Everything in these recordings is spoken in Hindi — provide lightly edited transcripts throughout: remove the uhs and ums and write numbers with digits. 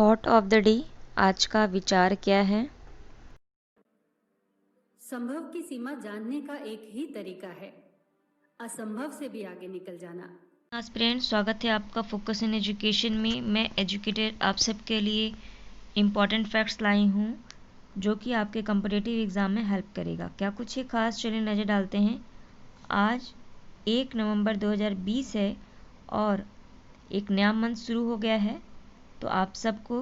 थॉट ऑफ द डे, आज का विचार क्या है? संभव की सीमा जानने का एक ही तरीका है, असंभव से भी आगे निकल जाना। एस्पिरेंट, स्वागत है आपका फोकस इन एजुकेशन में। मैं एजुकेटर आप सबके लिए इम्पॉर्टेंट फैक्ट्स लाई हूँ जो कि आपके कॉम्पिटिटिव एग्ज़ाम में हेल्प करेगा। क्या कुछ ही खास, चलिए नज़र डालते हैं। आज 1 नवंबर 2020 है और एक नया मंथ शुरू हो गया है, तो आप सबको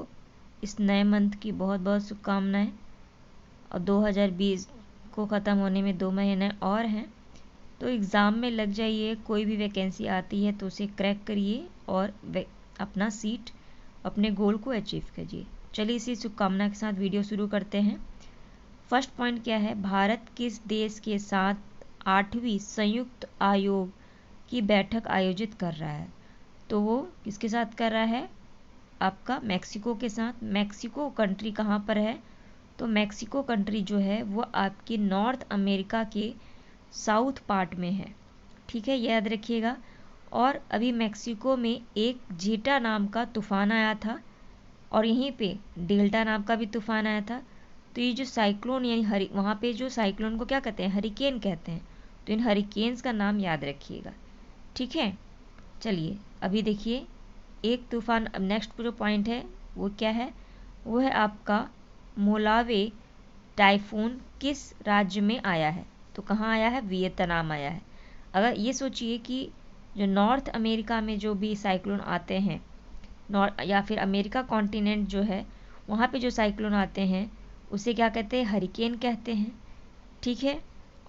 इस नए मंथ की बहुत बहुत शुभकामनाएं। और 2020 को ख़त्म होने में 2 महीने और हैं, तो एग्ज़ाम में लग जाइए। कोई भी वैकेंसी आती है तो उसे क्रैक करिए और अपना सीट, अपने गोल को अचीव कीजिए। चलिए इसी शुभकामना के साथ वीडियो शुरू करते हैं। फर्स्ट पॉइंट क्या है? भारत किस देश के साथ 8वीं संयुक्त आयोग की बैठक आयोजित कर रहा है? तो वो किसके साथ कर रहा है? आपका मैक्सिको के साथ। मैक्सिको कंट्री कहाँ पर है? तो मैक्सिको कंट्री जो है वो आपकी नॉर्थ अमेरिका के साउथ पार्ट में है। ठीक है, याद रखिएगा। और अभी मैक्सिको में एक जेटा नाम का तूफान आया था और यहीं पे डेल्टा नाम का भी तूफान आया था। तो ये जो साइक्लोन यानी वहाँ पे जो साइक्लोन को क्या कहते हैं? हरिकेन कहते हैं। तो इन हरिकेन्स का नाम याद रखिएगा। ठीक है, चलिए अभी देखिए एक तूफान। अब नेक्स्ट जो पॉइंट है वो क्या है? वो है आपका मोलावे टाइफून किस राज्य में आया है? तो कहाँ आया है? वियतनाम आया है। अगर ये सोचिए कि जो नॉर्थ अमेरिका में जो भी साइक्लोन आते हैं, नॉर्थ या फिर अमेरिका कॉन्टिनेंट जो है, वहाँ पे जो साइक्लोन आते हैं उसे क्या कहते हैं? हरिकेन कहते हैं। ठीक है,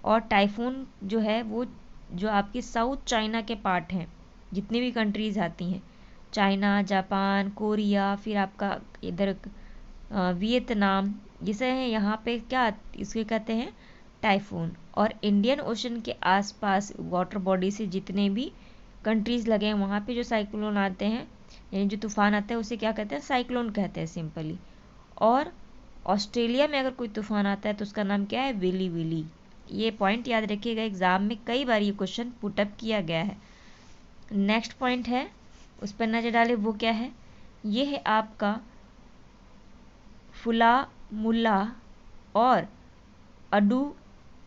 और टाइफून जो है वो जो आपकी साउथ चाइना के पार्ट हैं, जितनी भी कंट्रीज़ आती हैं, चाइना, जापान, कोरिया, फिर आपका इधर वियतनाम, जिसे हैं यहाँ पे क्या इसके कहते हैं? टाइफून। और इंडियन ओशन के आसपास वाटर बॉडी से जितने भी कंट्रीज़ लगे हैं वहाँ पे जो साइक्लोन आते हैं, यानी जो तूफान आते हैं, उसे क्या कहते हैं? साइक्लोन कहते हैं सिंपली। और ऑस्ट्रेलिया में अगर कोई तूफान आता है तो उसका नाम क्या है? Willie Willie. ये पॉइंट याद रखिएगा, एग्जाम में कई बार ये क्वेश्चन पुटअप किया गया है। नेक्स्ट पॉइंट है, उस पर नजर डालें, वो क्या है? ये है आपका फुला मुल्ला और अडू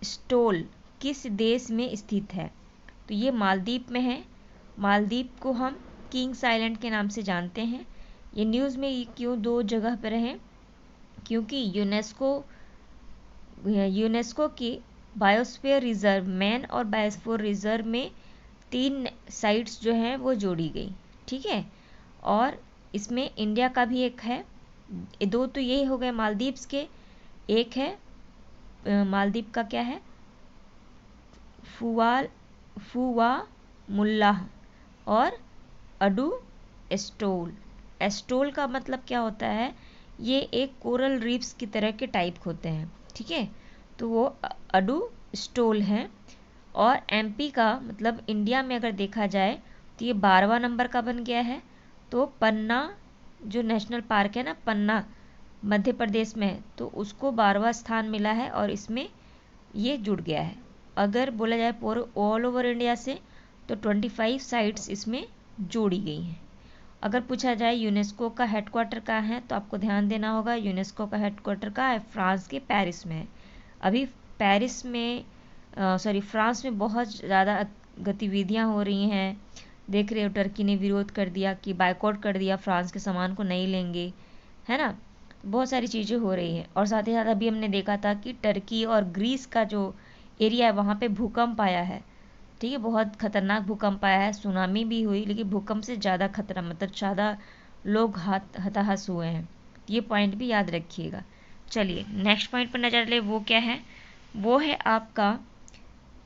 स्टोल किस देश में स्थित है? तो ये मालदीव में है। मालदीव को हम किंग्स आइलैंड के नाम से जानते हैं। ये न्यूज़ में ये क्यों दो जगह पर हैं? क्योंकि यूनेस्को की बायोस्फीयर रिजर्व, मेन और बायोस्फीयर रिजर्व में 3 साइट्स जो हैं वो जोड़ी गई। ठीक है, और इसमें इंडिया का भी एक है। 2 तो ये हो गए मालदीव्स के। एक है मालदीव का क्या है? फुवा मुल्लाह और अडू एस्टोल। एस्टोल का मतलब क्या होता है? ये एक कोरल रीफ्स की तरह के टाइप होते हैं। ठीक है, तो वो अडू स्टोल हैं। और एमपी का मतलब इंडिया में अगर देखा जाए तो ये 12वां नंबर का बन गया है। तो पन्ना जो नेशनल पार्क है ना, पन्ना मध्य प्रदेश में है, तो उसको 12वां स्थान मिला है और इसमें ये जुड़ गया है। अगर बोला जाए पूरे ऑल ओवर इंडिया से तो 25 साइट्स इसमें जोड़ी गई हैं। अगर पूछा जाए यूनेस्को का हेडक्वार्टर कहाँ है, तो आपको ध्यान देना होगा यूनेस्को का हेडक्वार्टर कहाँ है? फ्रांस के पेरिस में है। अभी पेरिस में फ्रांस में बहुत ज़्यादा गतिविधियाँ हो रही हैं। देख रहे हो, टर्की ने विरोध कर दिया कि बायकॉट कर दिया, फ्रांस के सामान को नहीं लेंगे, है ना। बहुत सारी चीज़ें हो रही हैं। और साथ ही साथ अभी हमने देखा था कि टर्की और ग्रीस का जो एरिया है वहाँ पे भूकंप आया है। ठीक है, बहुत खतरनाक भूकंप आया है। सुनामी भी हुई, लेकिन भूकंप से ज़्यादा खतरा, मतलब ज़्यादा लोग हताहत हुए हैं। ये पॉइंट भी याद रखिएगा। चलिए नेक्स्ट पॉइंट पर नजर ले, वो क्या है? वो है आपका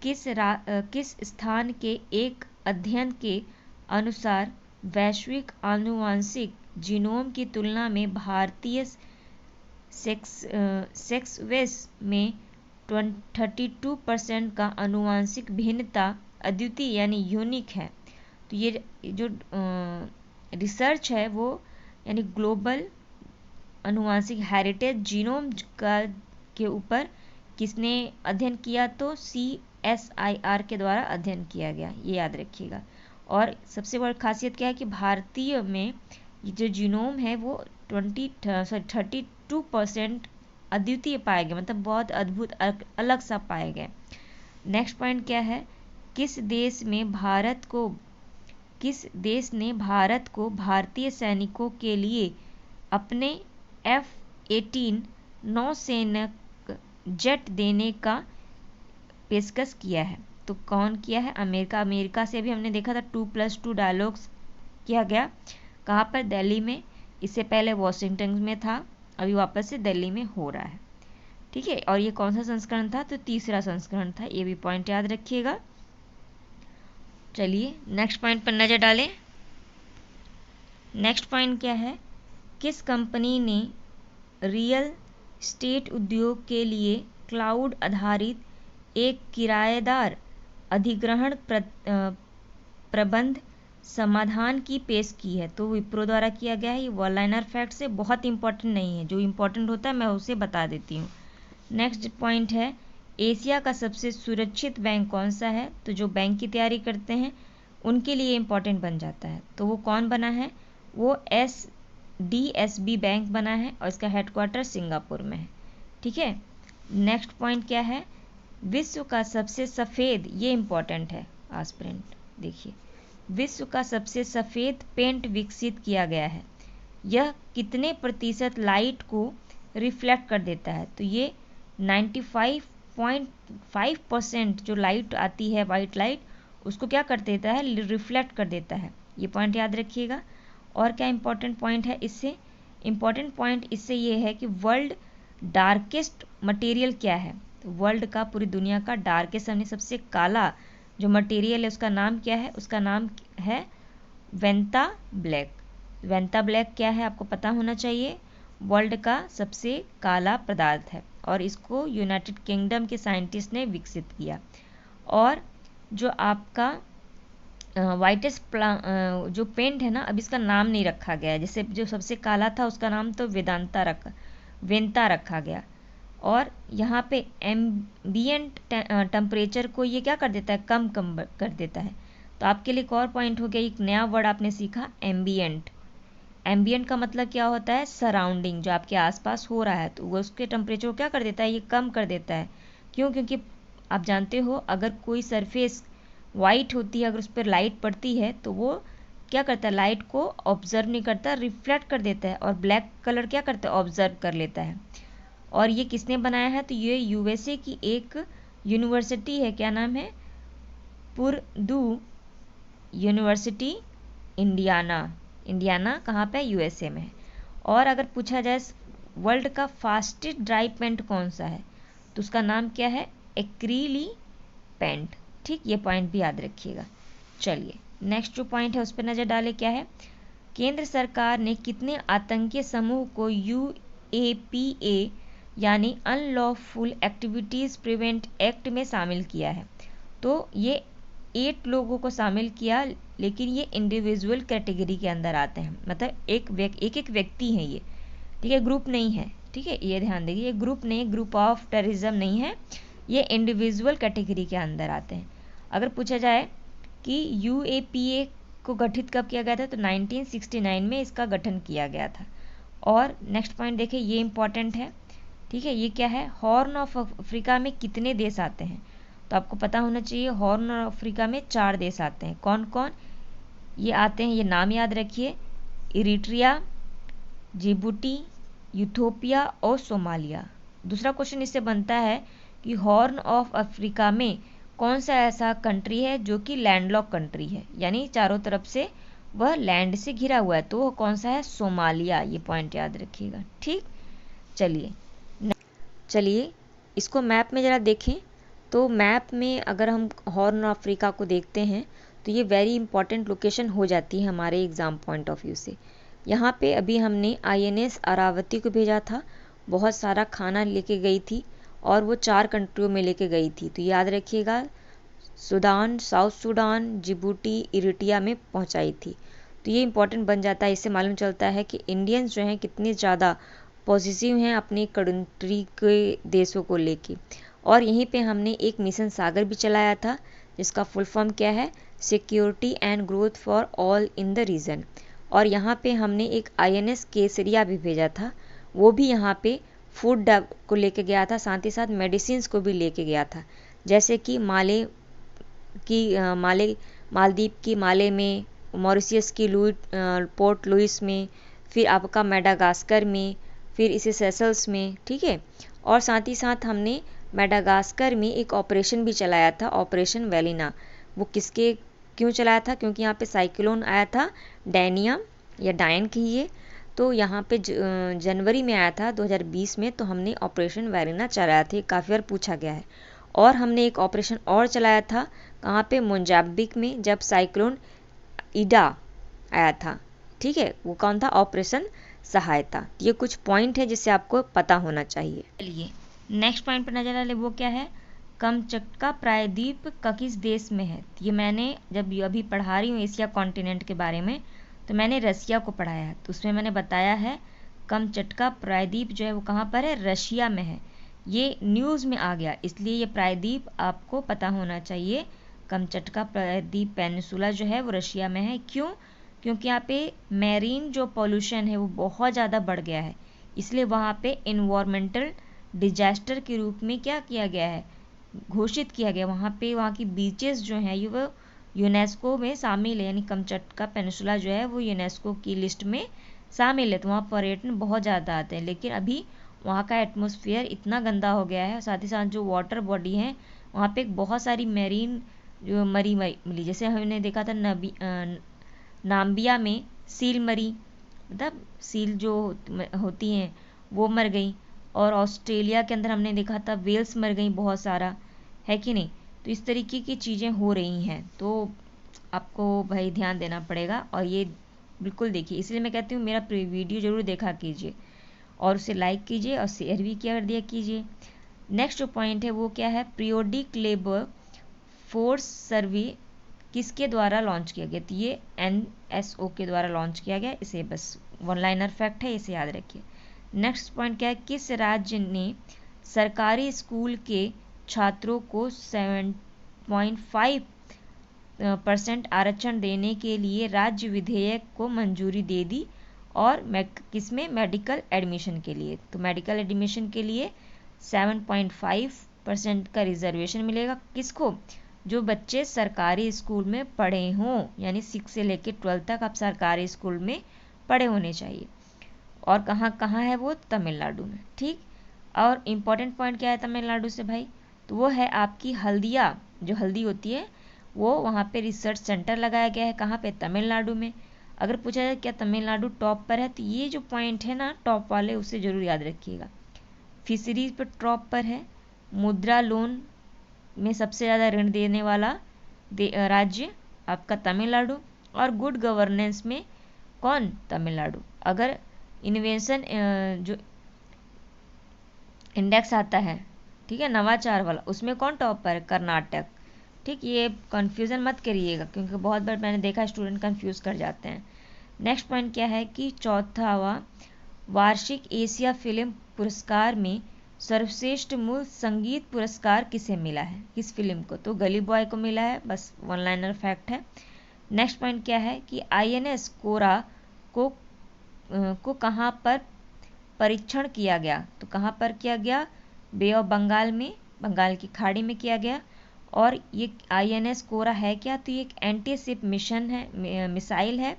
किस स्थान के एक अध्ययन के अनुसार वैश्विक आनुवांशिक जीनोम की तुलना में भारतीय सेक्सवेस में 32% का आनुवांशिक भिन्नता अद्वितीय यानी यूनिक है। तो ये जो रिसर्च है वो यानी ग्लोबल आनुवांशिक हेरिटेज जीनोम का के ऊपर किसने अध्ययन किया? तो CSIR के द्वारा अध्ययन किया गया, ये याद रखिएगा। और सबसे बड़ी खासियत क्या है कि भारतीय में जो जीनोम है वो 32% अद्वितीय पाए गए, मतलब बहुत अद्भुत अलग सा पाए गए। नेक्स्ट पॉइंट क्या है, किस देश ने भारत को भारतीय सैनिकों के लिए अपने F-18 नौसैनिक जेट देने का पेशकश किया है? तो कौन किया है? अमेरिका से भी हमने देखा था 2+2 डायलॉग्स किया गया। कहाँ पर? दिल्ली में। इससे पहले वॉशिंगटन में था, अभी वापस से दिल्ली में हो रहा है। ठीक है, और ये कौन सा संस्करण था? तो तीसरा संस्करण था। ये भी पॉइंट याद रखिएगा। चलिए नेक्स्ट पॉइंट पर नजर डालें। नेक्स्ट पॉइंट क्या है, किस कंपनी ने रियल एस्टेट उद्योग के लिए क्लाउड आधारित एक किराएदार अधिग्रहण प्रबंध समाधान की पेश की है? तो विप्रो द्वारा किया गया है। ये वन लाइनर फैक्ट से बहुत इंपॉर्टेंट नहीं है, जो इंपॉर्टेंट होता है मैं उसे बता देती हूँ। नेक्स्ट पॉइंट है, एशिया का सबसे सुरक्षित बैंक कौन सा है? तो जो बैंक की तैयारी करते हैं उनके लिए इंपॉर्टेंट बन जाता है। तो वो कौन बना है? वो DSB बैंक बना है और इसका हेडक्वार्टर सिंगापुर में है। ठीक है, नेक्स्ट पॉइंट क्या है, विश्व का सबसे सफ़ेद, ये इंपॉर्टेंट है एस्पिरेंट, देखिए, विश्व का सबसे सफ़ेद पेंट विकसित किया गया है। यह कितने प्रतिशत लाइट को रिफ्लेक्ट कर देता है? तो ये 95.5% जो लाइट आती है, वाइट लाइट, उसको क्या कर देता है? रिफ्लेक्ट कर देता है। ये पॉइंट याद रखिएगा। और क्या इंपॉर्टेंट पॉइंट है इससे? इंपॉर्टेंट पॉइंट इससे ये है कि वर्ल्ड डार्केस्ट मटेरियल क्या है? तो वर्ल्ड का, पूरी दुनिया का डार्केस्ट, यानी सबसे काला जो मटेरियल है उसका नाम क्या है? उसका नाम है वेंता ब्लैक। वेंता ब्लैक क्या है आपको पता होना चाहिए। वर्ल्ड का सबसे काला पदार्थ है और इसको यूनाइटेड किंगडम के साइंटिस्ट ने विकसित किया। और जो आपका वाइटेस्ट जो पेंट है ना, अब इसका नाम नहीं रखा गया है। जैसे जो सबसे काला था उसका नाम तो वेंता रखा गया। और यहाँ पे एम्बिएंट टेम्परेचर को ये क्या कर देता है? कम कर देता है। तो आपके लिए एक और पॉइंट हो गया, एक नया वर्ड आपने सीखा, एम्बिएंट। एम्बिएंट का मतलब क्या होता है? सराउंडिंग, जो आपके आसपास हो रहा है, तो वो उसके टेम्परेचर को क्या कर देता है? ये कम कर देता है। क्यों? क्योंकि आप जानते हो अगर कोई सरफेस वाइट होती है, अगर उस पर लाइट पड़ती है तो वो क्या करता है? लाइट को ऑब्जर्व नहीं करता, रिफ्लेक्ट कर देता है। और ब्लैक कलर क्या करता है? ऑब्जर्व कर लेता है। और ये किसने बनाया है? तो ये USA की एक यूनिवर्सिटी है। क्या नाम है? पुर्डू यूनिवर्सिटी, इंडियाना कहाँ पे? USA में है। और अगर पूछा जाए वर्ल्ड का फास्टेस्ट ड्राई पेंट कौन सा है, तो उसका नाम क्या है? एक्रिली पेंट। ठीक, ये पॉइंट भी याद रखिएगा। चलिए नेक्स्ट जो पॉइंट है उस पर नज़र डालें। क्या है, केंद्र सरकार ने कितने आतंकी समूह को UAPA यानी अनलॉफुल एक्टिविटीज़ प्रिवेंट एक्ट में शामिल किया है? तो ये 8 लोगों को शामिल किया, लेकिन ये इंडिविजुअल कैटेगरी के अंदर आते हैं, मतलब एक व्यक्ति हैं ये। ठीक है, ग्रुप नहीं है। ठीक है, ये ध्यान देखिए, ये ग्रुप नहीं, ग्रुप ऑफ टेररिज्म नहीं है, ये इंडिविजुअल कैटेगरी के अंदर आते हैं। अगर पूछा जाए कि UAPA को गठित कब किया गया था, तो 1969 में इसका गठन किया गया था। और नेक्स्ट पॉइंट देखिए, ये इंपॉर्टेंट है। ठीक है, ये क्या है? हॉर्न ऑफ अफ्रीका में कितने देश आते हैं? तो आपको पता होना चाहिए, हॉर्न ऑफ अफ्रीका में 4 देश आते हैं। कौन कौन ये आते हैं? ये नाम याद रखिए, इरिट्रिया, जिबूटी, यूथोपिया और सोमालिया। दूसरा क्वेश्चन इससे बनता है कि हॉर्न ऑफ अफ्रीका में कौन सा ऐसा कंट्री है जो कि लैंडलॉक कंट्री है, यानी चारों तरफ से वह लैंड से घिरा हुआ है, तो वह कौन सा है? सोमालिया। ये पॉइंट याद रखिएगा। ठीक, चलिए इसको मैप में ज़रा देखें। तो मैप में अगर हम हॉर्न ऑफ अफ्रीका को देखते हैं तो ये वेरी इंपॉर्टेंट लोकेशन हो जाती है हमारे एग्ज़ाम पॉइंट ऑफ व्यू से। यहाँ पे अभी हमने INS अरावती को भेजा था, बहुत सारा खाना लेके गई थी और वो 4 कंट्रियों में लेके गई थी। तो याद रखिएगा, Sudan, south Sudan, Djibouti, Eritrea में पहुँचाई थी। तो ये इंपॉर्टेंट बन जाता है। इससे मालूम चलता है कि इंडियंस जो हैं कितने ज़्यादा पॉजिटिव हैं अपनी कंट्री के देशों को लेके। और यहीं पे हमने एक मिशन सागर भी चलाया था, जिसका फुल फॉर्म क्या है? Security and growth for all in the region. और यहाँ पे हमने एक INS केसरिया भी भेजा था, वो भी यहाँ पे फूड को लेके गया था, साथ ही साथ मेडिसिन्स को भी लेके गया था, जैसे कि मालदीव की माले में, मॉरिशियस की पोर्ट लुइस में, फिर आपका मेडागास्कर में, फिर इसे सेशल्स में, ठीक है। और साथ ही साथ हमने मेडागास्कर में एक ऑपरेशन भी चलाया था, ऑपरेशन वेलिना। वो क्यों चलाया था? क्योंकि यहाँ पे साइक्लोन आया था डैनिया या डायन कहिए, तो यहाँ पे जनवरी में आया था 2020 में, तो हमने ऑपरेशन वेलिना चलाया था, काफ़ी बार पूछा गया है। और हमने एक ऑपरेशन और चलाया था, कहाँ पे? मोजाम्बिक में, जब साइक्लोन ईडा आया था, ठीक है। वो कौन था? ऑपरेशन सहायता। ये कुछ पॉइंट है जिससे आपको पता होना चाहिए। चलिए नेक्स्ट पॉइंट पर नजर डालें, वो क्या है? कमचटका प्रायद्वीप किस देश में है? ये मैंने जब अभी पढ़ा रही हूँ एशिया कॉन्टिनेंट के बारे में, तो मैंने रसिया को पढ़ाया है, तो उसमें मैंने बताया है कमचटका प्रायद्वीप जो है वो कहाँ पर है? रशिया में है। ये न्यूज़ में आ गया, इसलिए ये प्रायद्वीप आपको पता होना चाहिए। कमचटका प्रायद्वीप पेनिनसुला जो है वो रशिया में है। क्यों? क्योंकि यहाँ पे मैरीन जो पॉल्यूशन है वो बहुत ज़्यादा बढ़ गया है, इसलिए वहाँ पे इन्वायरमेंटल डिजास्टर के रूप में क्या किया गया है? घोषित किया गया। वहाँ की बीचेस जो हैं ये वो यूनेस्को में शामिल है, यानी कमचटका पेनिनसुला जो है वो यूनेस्को की लिस्ट में शामिल है। तो वहाँ पर्यटन बहुत ज़्यादा आते हैं, लेकिन अभी वहाँ का एटमॉस्फेयर इतना गंदा हो गया है, साथ ही साथ जो वाटर बॉडी है वहाँ पे बहुत सारी मैरीन जो मिली, जैसे हमने देखा था नाम्बिया में सील मरी, मतलब सील जो होती हैं वो मर गई, और ऑस्ट्रेलिया के अंदर हमने देखा था वेल्स मर गई बहुत सारा, है कि नहीं? तो इस तरीके की चीज़ें हो रही हैं, तो आपको भाई ध्यान देना पड़ेगा, और ये बिल्कुल देखिए। इसलिए मैं कहती हूँ मेरा वीडियो ज़रूर देखा कीजिए, और उसे लाइक कीजिए और शेयर भी कर दिया कीजिए। नेक्स्ट जो पॉइंट है वो क्या है? पीरियोडिक लेबर फोर्स सर्वे किसके द्वारा लॉन्च किया गया? तो ये NSO के द्वारा लॉन्च किया गया। इसे बस वन लाइनर फैक्ट है, इसे याद रखिए। नेक्स्ट पॉइंट क्या है? किस राज्य ने सरकारी स्कूल के छात्रों को 7.5% आरक्षण देने के लिए राज्य विधेयक को मंजूरी दे दी? और किसमें? मेडिकल एडमिशन के लिए। तो मेडिकल एडमिशन के लिए 7.5% का रिजर्वेशन मिलेगा। किसको? जो बच्चे सरकारी स्कूल में पढ़े हों, यानी 6 से लेकर 12 तक आप सरकारी स्कूल में पढ़े होने चाहिए। और कहाँ कहाँ है वो? तमिलनाडु में, ठीक। और इम्पॉर्टेंट पॉइंट क्या है तमिलनाडु से भाई? तो वो है आपकी हल्दिया, जो हल्दी होती है वो वहाँ पे रिसर्च सेंटर लगाया गया है। कहाँ पे? तमिलनाडु में। अगर पूछा जाए क्या तमिलनाडु टॉप पर है, तो ये जो पॉइंट है ना टॉप वाले, उसे ज़रूर याद रखिएगा। फिशरीज पर टॉप पर है। मुद्रा लोन में सबसे ज़्यादा ऋण देने वाला राज्य आपका तमिलनाडु। और गुड गवर्नेंस में कौन? तमिलनाडु। अगर इन्वेंशन जो इंडेक्स आता है, ठीक है, नवाचार वाला, उसमें कौन टॉप पर है? कर्नाटक, ठीक। ये कंफ्यूजन मत करिएगा, क्योंकि बहुत बार मैंने देखा स्टूडेंट कंफ्यूज कर जाते हैं। नेक्स्ट पॉइंट क्या है कि 4वां वार्षिक एशिया फिल्म पुरस्कार में सर्वश्रेष्ठ मूल संगीत पुरस्कार किसे मिला है? किस फिल्म को? तो गली बॉय को मिला है, बस वन लाइनर फैक्ट है। नेक्स्ट पॉइंट क्या है कि INS कोरा को कहाँ पर परीक्षण किया गया? तो कहाँ पर किया गया? बे ऑफ बंगाल में, बंगाल की खाड़ी में किया गया। और ये INS कोरा है क्या? तो ये एक एंटी शिप मिशन है, मिसाइल है,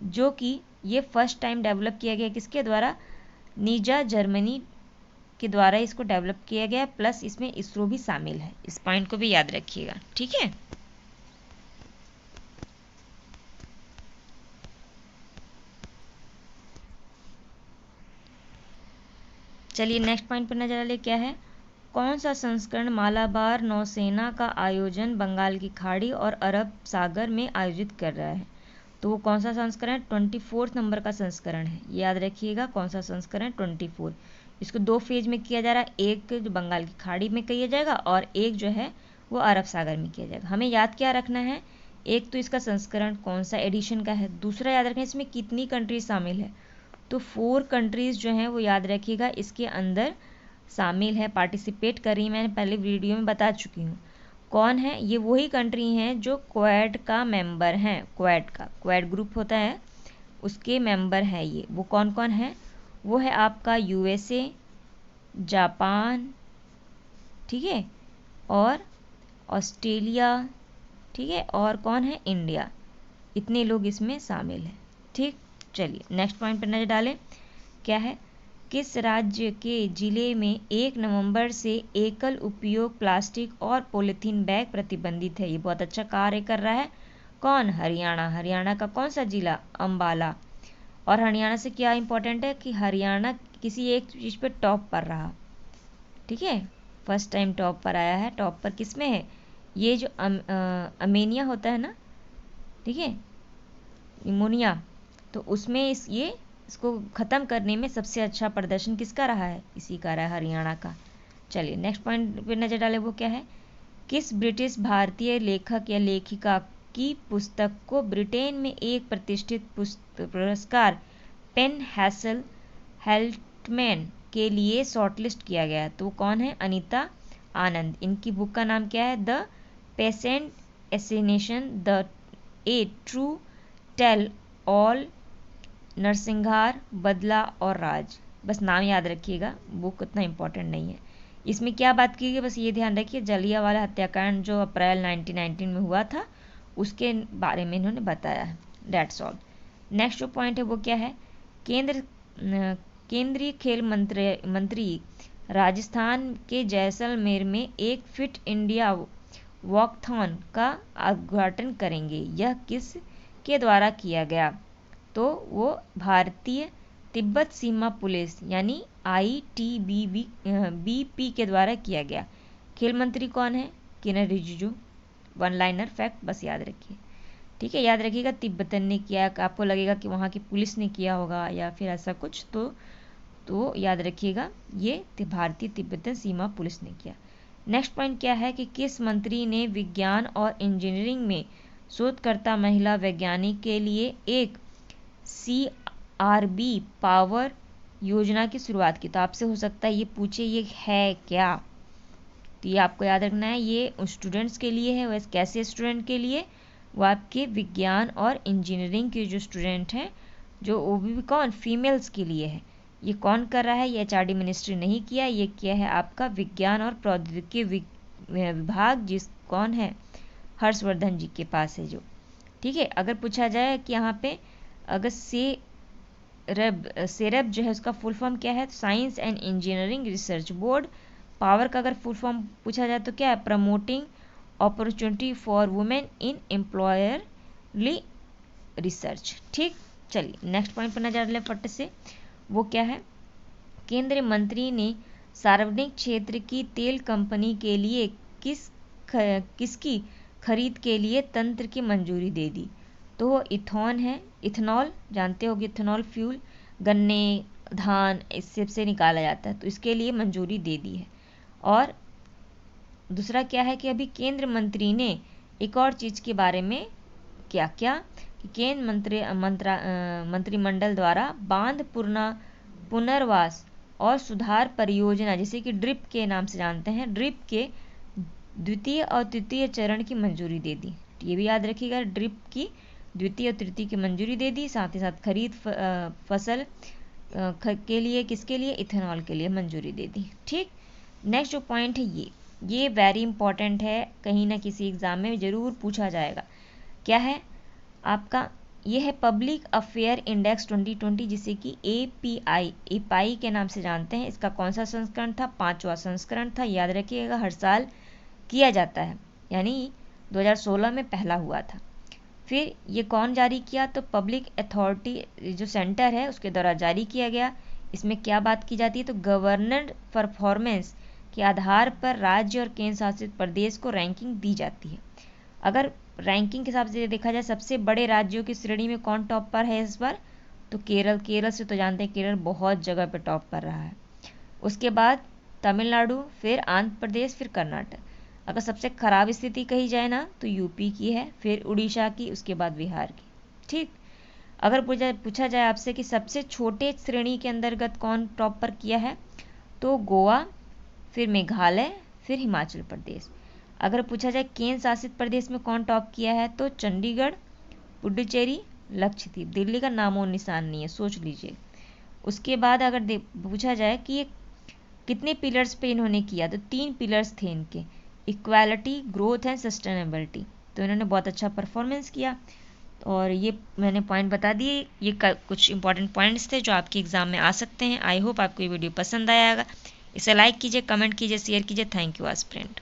जो कि ये फर्स्ट टाइम डेवलप किया गया। किसके द्वारा? नीजा जर्मनी के द्वारा इसको डेवलप किया गया, प्लस इसमें इसरो भी शामिल है। इस पॉइंट को भी याद रखिएगा, ठीक है। चलिए नेक्स्ट पॉइंट पर नजर डालिए, क्या है? कौन सा संस्करण मालाबार नौसेना का आयोजन बंगाल की खाड़ी और अरब सागर में आयोजित कर रहा है? तो वो कौन सा संस्करण है? 24 नंबर का संस्करण है, याद रखिएगा। कौन सा संस्करण? 24। इसको 2 फेज में किया जा रहा है, एक जो बंगाल की खाड़ी में किया जाएगा और एक जो है वो अरब सागर में किया जाएगा। हमें याद क्या रखना है? एक तो इसका संस्करण कौन सा एडिशन का है, दूसरा याद रखना है इसमें कितनी कंट्रीज शामिल है। तो 4 कंट्रीज़ जो हैं वो याद रखिएगा इसके अंदर शामिल है, पार्टिसिपेट कर रही है। मैंने पहले वीडियो में बता चुकी हूँ कौन है। ये वही कंट्री हैं जो क्वाड का मेंबर हैं। क्वाड ग्रुप होता है, उसके मेंबर हैं ये। वो कौन कौन है? वो है आपका यूएसए, जापान, ठीक है, और ऑस्ट्रेलिया, ठीक है, और कौन है? इंडिया। इतने लोग इसमें शामिल हैं। ठीक, चलिए नेक्स्ट पॉइंट पर नजर डालें। क्या है? किस राज्य के जिले में 1 नवंबर से एकल उपयोग प्लास्टिक और पॉलीथीन बैग प्रतिबंधित है? ये बहुत अच्छा कार्य कर रहा है। कौन? हरियाणा। हरियाणा का कौन सा जिला? अंबाला। और हरियाणा से क्या इंपॉर्टेंट है कि हरियाणा किसी एक चीज पे टॉप पर रहा, ठीक है, फर्स्ट टाइम टॉप पर आया है। टॉप पर किस में है? ये जो अमेनिया होता है ना, ठीक है, निमोनिया, तो उसमें इसको ख़त्म करने में सबसे अच्छा प्रदर्शन किसका रहा है? इसी का रहा है, हरियाणा का। चलिए नेक्स्ट पॉइंट पे नज़र डालें। वो क्या है? किस ब्रिटिश भारतीय लेखक या लेखिका की पुस्तक को ब्रिटेन में एक प्रतिष्ठित पुरस्कार पेन हेल्टमैन के लिए शॉर्टलिस्ट किया गया है? तो वो कौन है? अनीता आनंद। इनकी बुक का नाम क्या है? The patient assassination, the a true tell all, नरसिंहार, बदला और राज। बस नाम याद रखिएगा, बुक उतना इम्पोर्टेंट नहीं है। इसमें क्या बात की गई, बस ये ध्यान रखिए, जलियांवाला हत्याकांड जो अप्रैल 1919 में हुआ था उसके बारे में इन्होंने बताया है। That's all. नेक्स्ट जो पॉइंट है वो क्या है? केंद्रीय खेल मंत्री राजस्थान के जैसलमेर में एक फिट इंडिया वॉकथॉन का उद्घाटन करेंगे। यह किस के द्वारा किया गया? तो वो भारतीय तिब्बत सीमा पुलिस यानी ITBP के द्वारा किया गया। खेल मंत्री कौन है? किरण रिजिजू। वन लाइनर फैक्ट बस याद रखिए, ठीक है, याद रखिएगा। तिब्बतन ने किया, आपको लगेगा कि वहाँ की पुलिस ने किया होगा या फिर ऐसा कुछ, तो याद रखिएगा ये भारतीय तिब्बतन सीमा पुलिस ने किया। नेक्स्ट पॉइंट क्या है कि किस मंत्री ने विज्ञान और इंजीनियरिंग में शोधकर्ता महिला वैज्ञानिक के लिए एक CRB पावर योजना की शुरुआत की? तो आपसे हो सकता है ये पूछे ये है क्या, तो ये आपको याद रखना है, ये स्टूडेंट्स के लिए है। वैसे कैसे स्टूडेंट के लिए? वो आपके विज्ञान और इंजीनियरिंग के जो स्टूडेंट हैं, जो वो भी कौन? फीमेल्स के लिए है। ये कौन कर रहा है? ये HRD मिनिस्ट्री नहीं किया, ये किया है आपका विज्ञान और प्रौद्योगिकी विभाग, जिस कौन है? हर्षवर्धन जी के पास है जो, ठीक है। अगर पूछा जाए कि यहाँ पे अगर सेरेब जो है उसका फुल फॉर्म क्या है? Science and engineering research board. Power का अगर फुल फॉर्म पूछा जाए तो क्या है? Promoting opportunity for women in एम्प्लॉयरली रिसर्च। ठीक, चलिए नेक्स्ट पॉइंट पर नजर डालें फट से। वो क्या है? केंद्रीय मंत्री ने सार्वजनिक क्षेत्र की तेल कंपनी के लिए किसकी खरीद के लिए तंत्र की मंजूरी दे दी? तो वो इथेनॉल, जानते होगे इथेनॉल फ्यूल, गन्ने, धान इससे से निकाला जाता है, तो इसके लिए मंजूरी दे दी है। और दूसरा क्या है कि अभी केंद्र मंत्री ने एक और चीज़ के बारे में क्या कि केंद्र मंत्रिमंडल द्वारा बांध पुनर्वास और सुधार परियोजना, जैसे कि ड्रिप के नाम से जानते हैं, ड्रिप के द्वितीय और तृतीय चरण की मंजूरी दे दी। ये भी याद रखिएगा, ड्रिप की द्वितीय और तृतीय की मंजूरी दे दी, साथ ही साथ खरीद फसल के लिए, किसके लिए? इथेनॉल के लिए मंजूरी दे दी। ठीक, नेक्स्ट जो पॉइंट है ये वेरी इंपॉर्टेंट है, कहीं ना किसी एग्जाम में ज़रूर पूछा जाएगा। क्या है आपका? ये है पब्लिक अफेयर इंडेक्स 2020, जिसे कि API के नाम से जानते हैं। इसका कौन सा संस्करण था? 5वां संस्करण था, याद रखिएगा, हर साल किया जाता है, यानी 2016 में पहला हुआ था। फिर ये कौन जारी किया? तो पब्लिक अथॉरिटी जो सेंटर है उसके द्वारा जारी किया गया। इसमें क्या बात की जाती है? तो गवर्नर परफॉर्मेंस के आधार पर राज्य और केंद्र शासित प्रदेश को रैंकिंग दी जाती है। अगर रैंकिंग के हिसाब से देखा जाए सबसे बड़े राज्यों की श्रेणी में कौन टॉप पर है इस बार? तो केरल से तो जानते हैं केरल बहुत जगह पे टॉप पर रहा है। उसके बाद तमिलनाडु, फिर आंध्र प्रदेश, फिर कर्नाटक। अगर सबसे खराब स्थिति कही जाए ना तो यूपी की है, फिर उड़ीसा की, उसके बाद बिहार की। ठीक, अगर पूछा जाए आपसे कि सबसे छोटे श्रेणी के अंतर्गत कौन टॉप पर किया है? तो गोवा, फिर मेघालय, फिर हिमाचल प्रदेश। अगर पूछा जाए केंद्र शासित प्रदेश में कौन टॉप किया है? तो चंडीगढ़, पुडुचेरी, लक्षद्वीप, दिल्ली का नामो निशान नहीं है, सोच लीजिए। उसके बाद अगर पूछा जाए कि ये कितने पिलर्स पे इन्होंने किया, तो 3 पिलर्स थे इनके, इक्वालिटी, ग्रोथ एंड सस्टेनेबिलिटी। तो इन्होंने बहुत अच्छा परफॉर्मेंस किया। और ये मैंने पॉइंट बता दिए, ये कुछ इंपॉर्टेंट पॉइंट्स थे जो आपके एग्जाम में आ सकते हैं। आई होप आपको ये वीडियो पसंद आया होगा। इसे लाइक कीजिए, कमेंट कीजिए, शेयर कीजिए। थैंक यू आज फ्रेंड।